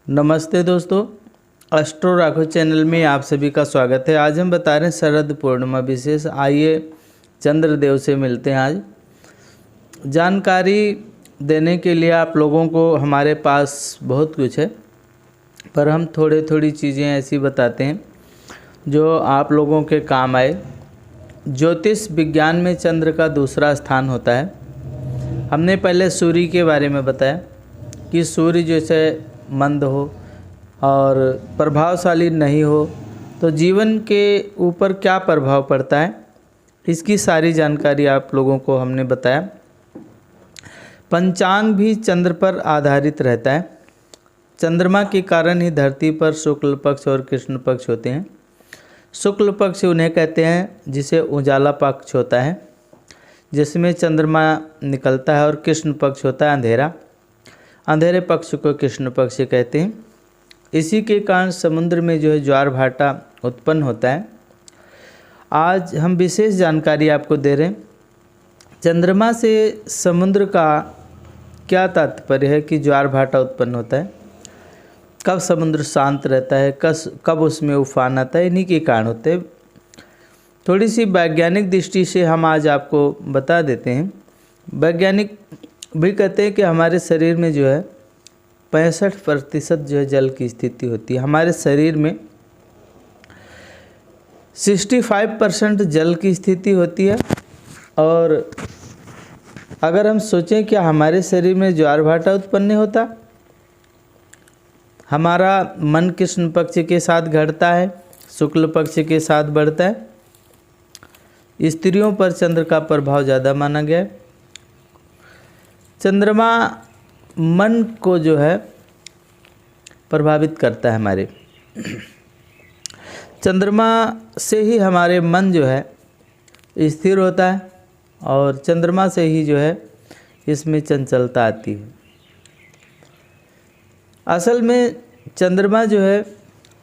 नमस्ते दोस्तों, astro Raghav channel में आप सभी का स्वागत है। आज हम बता रहे हैं शरद पूर्णिमा विशेष। आइए चंद्रदेव से मिलते हैं। आज जानकारी देने के लिए आप लोगों को हमारे पास बहुत कुछ है, पर हम थोड़ी चीज़ें ऐसी बताते हैं जो आप लोगों के काम आए। ज्योतिष विज्ञान में चंद्र का दूसरा स्थान होता है। हमने पहले सूर्य के बारे में बताया कि सूर्य जैसे मंद हो और प्रभावशाली नहीं हो तो जीवन के ऊपर क्या प्रभाव पड़ता है, इसकी सारी जानकारी आप लोगों को हमने बताया। पंचांग भी चंद्र पर आधारित रहता है। चंद्रमा के कारण ही धरती पर शुक्ल पक्ष और कृष्ण पक्ष होते हैं। शुक्ल पक्ष उन्हें कहते हैं जिसे उजाला पक्ष होता है, जिसमें चंद्रमा निकलता है, और कृष्ण पक्ष होता है अंधेरा। अंधेरे पक्ष को कृष्ण पक्ष कहते हैं। इसी के कारण समुद्र में जो है ज्वार भाटा उत्पन्न होता है। आज हम विशेष जानकारी आपको दे रहे हैं। चंद्रमा से समुद्र का क्या तात्पर्य है कि ज्वार भाटा उत्पन्न होता है, कब समुद्र शांत रहता है, कब उसमें उफान आता है, इन्हीं के कारण होते हैं। थोड़ी सी वैज्ञानिक दृष्टि से हम आज आपको बता देते हैं। वैज्ञानिक भी कहते हैं कि हमारे शरीर में जो है 65% जो है जल की स्थिति होती है। हमारे शरीर में 65% जल की स्थिति होती है। और अगर हम सोचें कि हमारे शरीर में ज्वार भाटा उत्पन्न नहीं होता, हमारा मन कृष्ण पक्ष के साथ घटता है, शुक्ल पक्ष के साथ बढ़ता है। स्त्रियों पर चंद्र का प्रभाव ज़्यादा माना गया है। चंद्रमा मन को जो है प्रभावित करता है। हमारे चंद्रमा से ही हमारे मन जो है स्थिर होता है, और चंद्रमा से ही जो है इसमें चंचलता आती है। असल में चंद्रमा जो है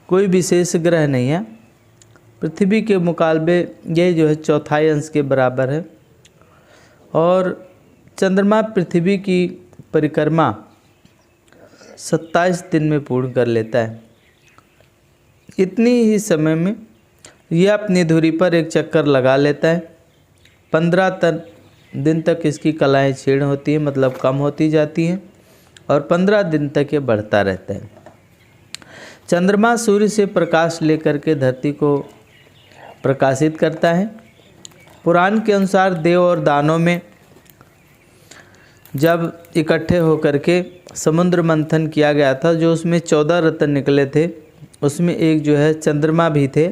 कोई विशेष ग्रह नहीं है। पृथ्वी के मुकाबले ये जो है चौथाई अंश के बराबर है, और चंद्रमा पृथ्वी की परिक्रमा 27 दिन में पूर्ण कर लेता है। इतनी ही समय में यह अपनी धुरी पर एक चक्कर लगा लेता है। 15 दिन तक इसकी कलाएं क्षीण होती हैं, मतलब कम होती जाती हैं, और 15 दिन तक ये बढ़ता रहता है। चंद्रमा सूर्य से प्रकाश लेकर के धरती को प्रकाशित करता है। पुराण के अनुसार देव और दानव में जब इकट्ठे होकर के समुद्र मंथन किया गया था, जो उसमें 14 रत्न निकले थे, उसमें एक जो है चंद्रमा भी थे,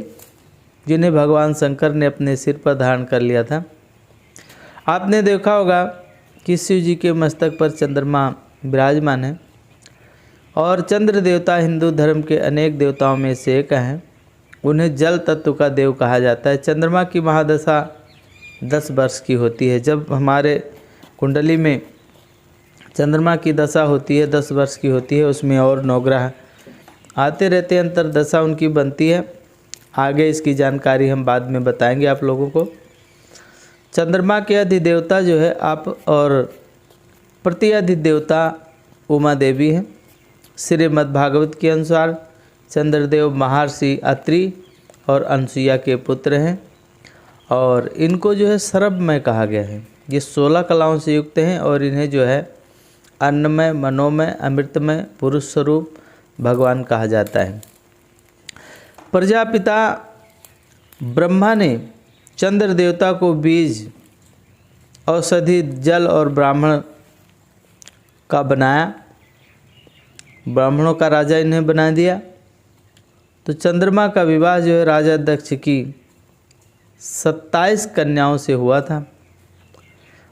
जिन्हें भगवान शंकर ने अपने सिर पर धारण कर लिया था। आपने देखा होगा कि शिव जी के मस्तक पर चंद्रमा विराजमान है, और चंद्र देवता हिंदू धर्म के अनेक देवताओं में से एक हैं। उन्हें जल तत्व का देव कहा जाता है। चंद्रमा की महादशा 10 वर्ष की होती है। जब हमारे कुंडली में चंद्रमा की दशा होती है, 10 वर्ष की होती है, उसमें और 9 ग्रह आते रहते हैं, अंतरदशा उनकी बनती है। आगे इसकी जानकारी हम बाद में बताएंगे आप लोगों को। चंद्रमा के अधिदेवता जो है आप और प्रति अधिदेवता उमा देवी हैं। श्रीमद् भागवत के अनुसार चंद्रदेव महर्षि अत्रि और अनसुईया के पुत्र हैं, और इनको जो है सर्वमय कहा गया है। ये 16 कलाओं से युक्त हैं, और इन्हें जो है अन्नमय, मनोमय, अमृतमय पुरुष स्वरूप भगवान कहा जाता है। प्रजापिता ब्रह्मा ने चंद्र देवता को बीज, औषधि, जल और ब्राह्मण का बनाया। ब्राह्मणों का राजा इन्हें बना दिया। तो चंद्रमा का विवाह जो है राजा दक्ष की 27 कन्याओं से हुआ था,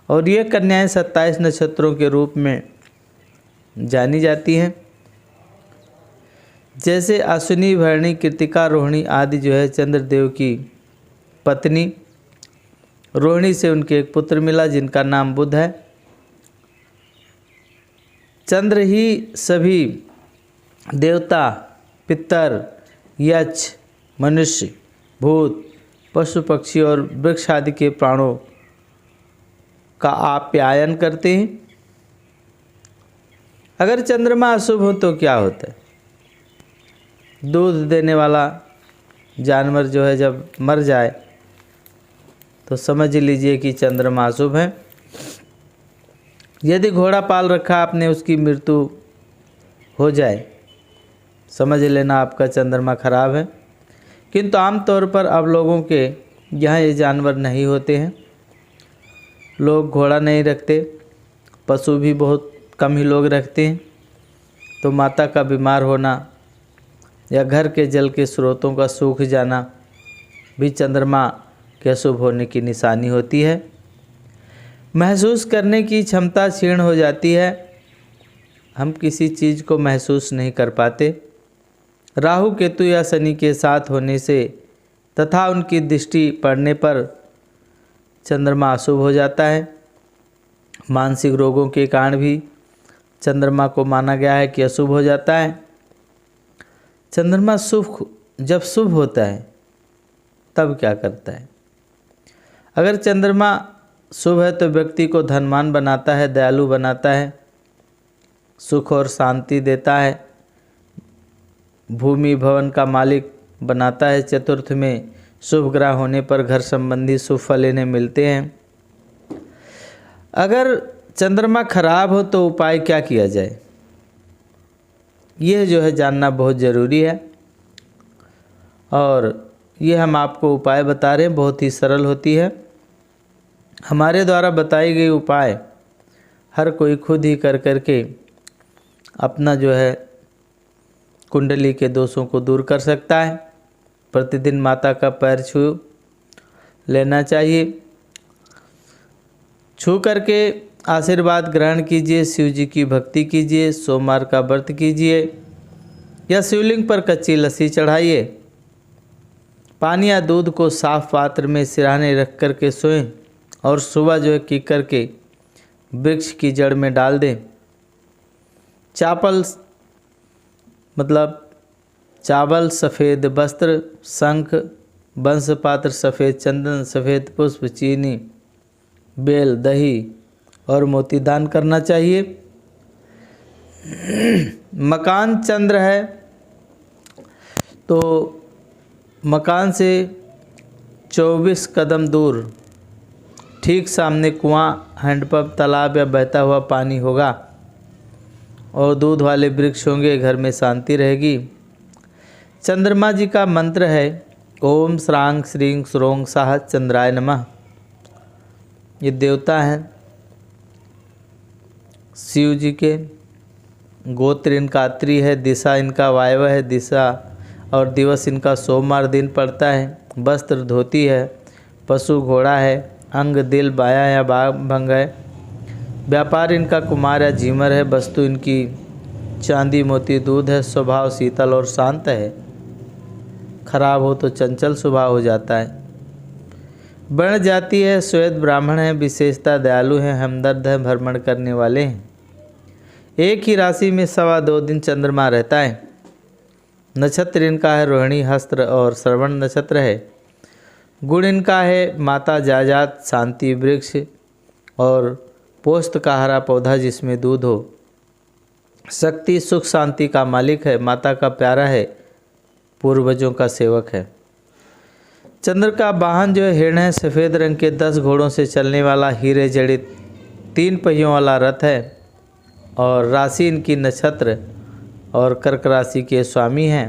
और ये कन्याएं 27 नक्षत्रों के रूप में जानी जाती हैं। जैसे अश्विनी, भरणी, कृतिका, रोहिणी आदि जो है चंद्रदेव की पत्नी। रोहिणी से उनके एक पुत्र मिला जिनका नाम बुध है। चंद्र ही सभी देवता, पितर, यक्ष, मनुष्य, भूत, पशु पक्षी और वृक्ष आदि के प्राणों का आप्यायन करते हैं। अगर चंद्रमा अशुभ हो तो क्या होता है? दूध देने वाला जानवर जो है जब मर जाए तो समझ लीजिए कि चंद्रमा अशुभ है। यदि घोड़ा पाल रखा आपने, उसकी मृत्यु हो जाए, समझ लेना आपका चंद्रमा खराब है। किंतु आमतौर पर अब लोगों के यहाँ ये जानवर नहीं होते हैं, लोग घोड़ा नहीं रखते, पशु भी बहुत कम ही लोग रखते हैं। तो माता का बीमार होना या घर के जल के स्रोतों का सूख जाना भी चंद्रमा के अशुभ होने की निशानी होती है। महसूस करने की क्षमता क्षीण हो जाती है, हम किसी चीज़ को महसूस नहीं कर पाते। राहु केतु या शनि के साथ होने से तथा उनकी दृष्टि पड़ने पर चंद्रमा अशुभ हो जाता है। मानसिक रोगों के कारण भी चंद्रमा को माना गया है कि अशुभ हो जाता है। चंद्रमा जब शुभ होता है तब क्या करता है? अगर चंद्रमा शुभ है तो व्यक्ति को धनवान बनाता है, दयालु बनाता है, सुख और शांति देता है, भूमि भवन का मालिक बनाता है। चतुर्थ में शुभ ग्रह होने पर घर संबंधी शुभ फल इन्हें मिलते हैं। अगर चंद्रमा खराब हो तो उपाय क्या किया जाए, यह जो है जानना बहुत ज़रूरी है। और ये हम आपको उपाय बता रहे हैं, बहुत ही सरल होती है। हमारे द्वारा बताई गई उपाय हर कोई खुद ही कर करके अपना जो है कुंडली के दोषों को दूर कर सकता है। प्रतिदिन माता का पैर छू लेना चाहिए, छू करके आशीर्वाद ग्रहण कीजिए, शिव जी की भक्ति कीजिए, सोमवार का व्रत कीजिए या शिवलिंग पर कच्ची लस्सी चढ़ाइए। पानी या दूध को साफ पात्र में सिरहाने रख कर के सोएं और सुबह जो है कीकर के वृक्ष की जड़ में डाल दें। चावल, सफ़ेद वस्त्र, शंख, वंश पात्र, सफ़ेद चंदन, सफ़ेद पुष्प, चीनी, बेल, दही और मोती दान करना चाहिए। मकान चंद्र है तो मकान से 24 कदम दूर ठीक सामने कुआं, हैंडपंप, तालाब या बहता हुआ पानी होगा और दूध वाले वृक्ष होंगे, घर में शांति रहेगी। चंद्रमा जी का मंत्र है ओम श्रांग श्रीं श्रोंग साह चंद्राय नमः। ये देवता हैं शिव जी के, गोत्र इनका अत्रि है, दिशा इनका वायव्य है, दिशा और दिवस इनका सोमवार दिन पड़ता है। वस्त्र धोती है, पशु घोड़ा है, अंग दिल बाया या भंग है। व्यापार इनका कुमार या झीमर है, वस्तु इनकी चांदी मोती दूध है। स्वभाव शीतल और शांत है, खराब हो तो चंचल स्वभाव हो जाता है। वर्ण जाति है श्वेत ब्राह्मण है, विशेषता दयालु है, हमदर्द है, भ्रमण करने वाले हैं। एक ही राशि में 2.25 दिन चंद्रमा रहता है। नक्षत्र इनका है रोहिणी, हस्त्र और श्रवण नक्षत्र है। गुण इनका है माता जाजात, शांति वृक्ष और पोस्त का हरा पौधा जिसमें दूध हो। शक्ति सुख शांति का मालिक है, माता का प्यारा है, पूर्वजों का सेवक है। चंद्र का वाहन जो है हिरण है, सफ़ेद रंग के 10 घोड़ों से चलने वाला हीरे जड़ित 3 पहियों वाला रथ है। और राशि इनकी नक्षत्र और कर्क राशि के स्वामी हैं।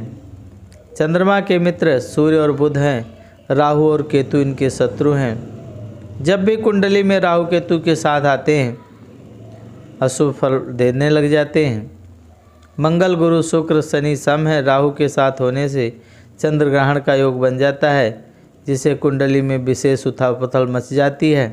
चंद्रमा के मित्र सूर्य और बुध हैं, राहु और केतु इनके शत्रु हैं। जब भी कुंडली में राहु केतु के साथ आते हैं अशुभ फल देने लग जाते हैं। मंगल गुरु शुक्र शनि सम है, राहु के साथ होने से चंद्र ग्रहण का योग बन जाता है, जिसे कुंडली में विशेष उथल पुथल मच जाती है।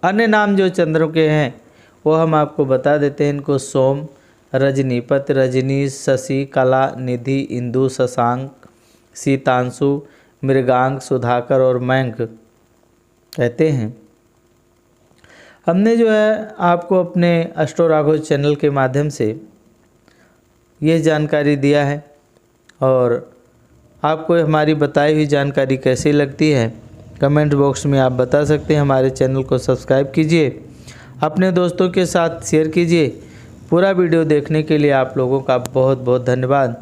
अन्य नाम जो चंद्र के हैं वो हम आपको बता देते हैं। इनको सोम, रजनीपत, रजनीश, शशि, कला, निधि, इंदु, शशांक, शीतांशु, मृगांक, सुधाकर और मयंक कहते हैं। हमने जो है आपको अपने अष्टो राघव चैनल के माध्यम से ये जानकारी दिया है और आपको हमारी बताई हुई जानकारी कैसी लगती है कमेंट बॉक्स में आप बता सकते हैं। हमारे चैनल को सब्सक्राइब कीजिए, अपने दोस्तों के साथ शेयर कीजिए। पूरा वीडियो देखने के लिए आप लोगों का बहुत बहुत धन्यवाद।